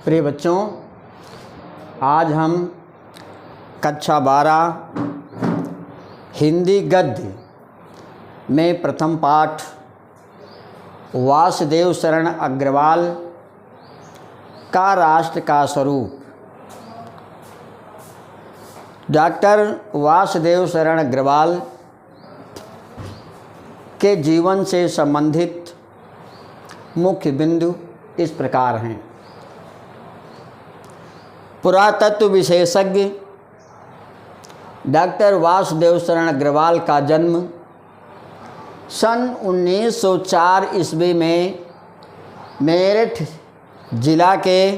प्रिय बच्चों, आज हम कक्षा 12 हिंदी गद्य में प्रथम पाठ वासुदेव शरण अग्रवाल का राष्ट्र का स्वरूप, डॉक्टर वासुदेव शरण अग्रवाल के जीवन से संबंधित मुख्य बिंदु इस प्रकार हैं। पुरातत्व विशेषज्ञ डॉक्टर वासुदेव शरण अग्रवाल का जन्म सन 1904 ईस्वी में मेरठ जिला के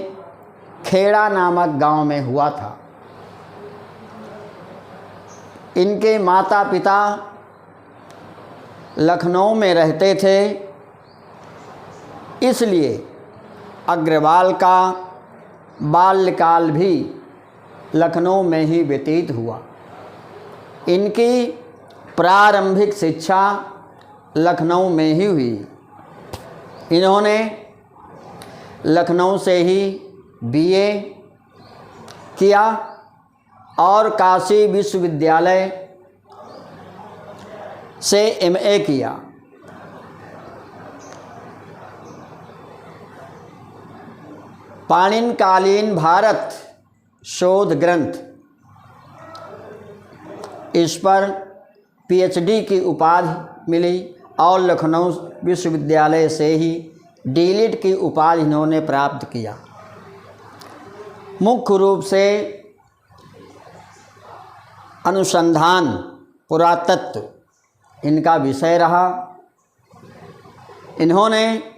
खेड़ा नामक गांव में हुआ था। इनके माता पिता लखनऊ में रहते थे, इसलिए अग्रवाल का बाल्यकाल भी लखनऊ में ही व्यतीत हुआ। इनकी प्रारंभिक शिक्षा लखनऊ में ही हुई। इन्होंने लखनऊ से ही बीए किया और काशी विश्वविद्यालय से एमए किया। पाणिनकालीन भारत शोध ग्रंथ, इस पर पीएचडी की उपाधि मिली और लखनऊ विश्वविद्यालय से ही डीलिट की उपाधि इन्होंने प्राप्त किया। मुख्य रूप से अनुसंधान पुरातत्व इनका विषय रहा। इन्होंने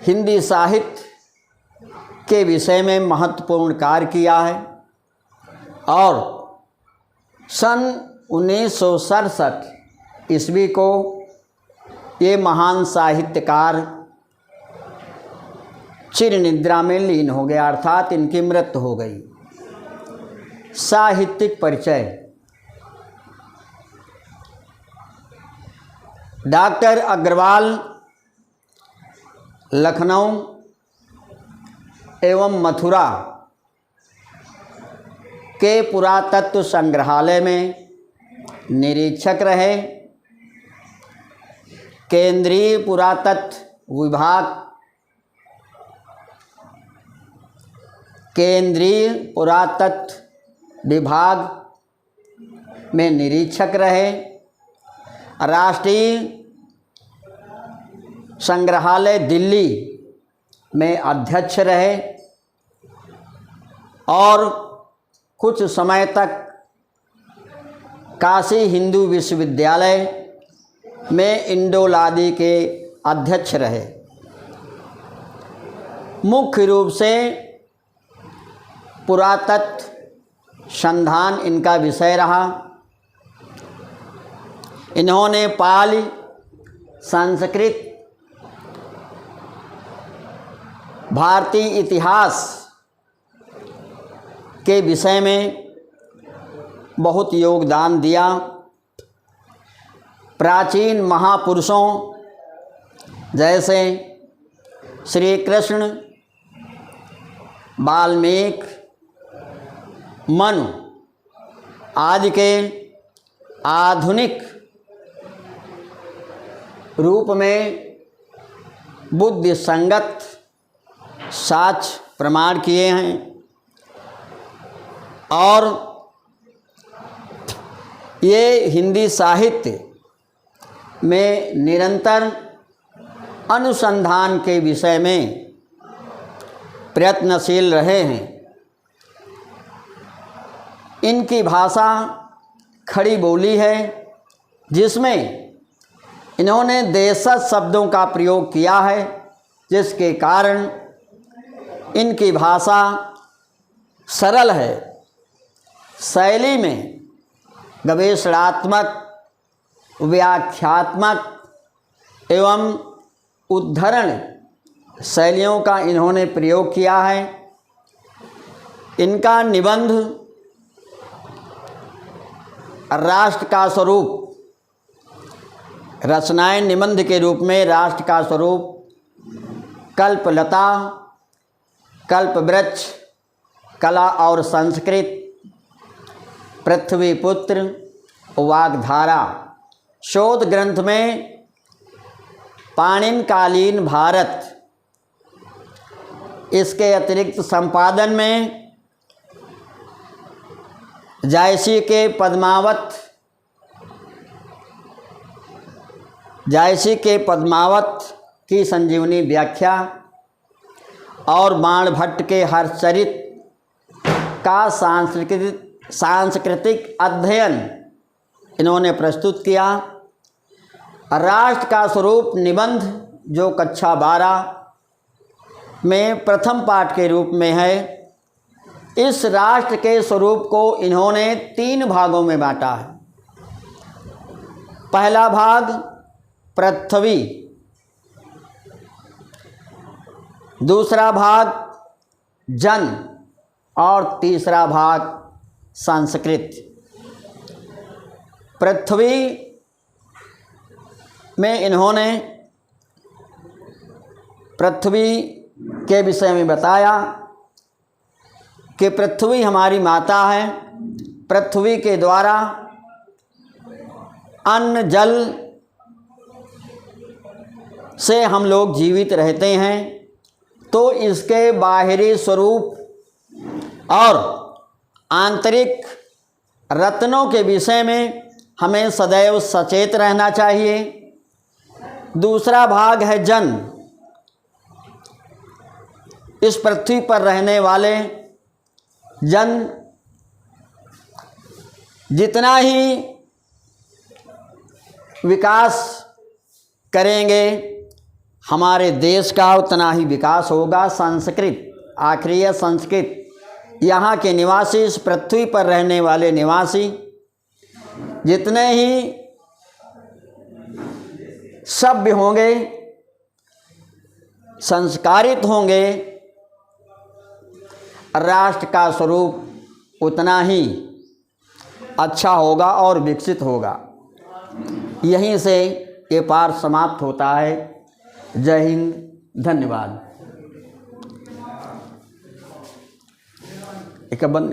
हिंदी साहित्य के विषय में महत्वपूर्ण कार्य किया है और सन 1967 ईस्वी को ये महान साहित्यकार चिर निद्रा में लीन हो गया, अर्थात इनकी मृत्यु हो गई। साहित्यिक परिचय। डॉक्टर अग्रवाल लखनऊ एवं मथुरा के पुरातत्व संग्रहालय में निरीक्षक रहे। केंद्रीय पुरातत्व विभाग में निरीक्षक रहे। राष्ट्रीय संग्रहालय दिल्ली में अध्यक्ष रहे और कुछ समय तक काशी हिंदू विश्वविद्यालय में इंडोलादी के अध्यक्ष रहे। मुख्य रूप से पुरातत्व संधान इनका विषय रहा। इन्होंने पाली, संस्कृत, भारतीय इतिहास के विषय में बहुत योगदान दिया। प्राचीन महापुरुषों जैसे श्री कृष्ण, वाल्मीकि, मनु आदि के आधुनिक रूप में बुद्धि संगत साक्ष्य प्रमाण किए हैं और ये हिंदी साहित्य में निरंतर अनुसंधान के विषय में प्रयत्नशील रहे हैं। इनकी भाषा खड़ी बोली है, जिसमें इन्होंने देशज शब्दों का प्रयोग किया है, जिसके कारण इनकी भाषा सरल है। शैली में गवेषणात्मक, व्याख्यात्मक एवं उद्धरण शैलियों का इन्होंने प्रयोग किया है। इनका निबंध राष्ट्र का स्वरूप, रचनाएं निबंध के रूप में राष्ट्र का स्वरूप कल्पलता, कल्पवृक्ष, कला और संस्कृत, पृथ्वीपुत्र, वाग्धारा। शोध ग्रंथ में पाणिनकालीन भारत, इसके अतिरिक्त संपादन में जायसी के पद्मावत की संजीवनी व्याख्या और बाणभट्ट के हर्षचरित का सांस्कृतिक अध्ययन इन्होंने प्रस्तुत किया। राष्ट्र का स्वरूप निबंध जो कक्षा 12 में प्रथम पाठ के रूप में है, इस राष्ट्र के स्वरूप को इन्होंने 3 भागों में बांटा है। पहला भाग पृथ्वी, दूसरा भाग जन और तीसरा भाग संस्कृत। पृथ्वी में इन्होंने पृथ्वी के विषय में बताया कि पृथ्वी हमारी माता है। पृथ्वी के द्वारा अन्न जल से हम लोग जीवित रहते हैं, तो इसके बाहरी स्वरूप और आंतरिक रत्नों के विषय में हमें सदैव सचेत रहना चाहिए। दूसरा भाग है जन, इस पृथ्वी पर रहने वाले जन जितना ही विकास करेंगे हमारे देश का उतना ही विकास होगा। संस्कृत, आखिरी है संस्कृत। यहाँ के निवासी, इस पृथ्वी पर रहने वाले निवासी जितने ही सभ्य होंगे, संस्कारित होंगे, राष्ट्र का स्वरूप उतना ही अच्छा होगा और विकसित होगा। यहीं से ये पाठ समाप्त होता है। जय हिंद, धन्यवाद। एक बंद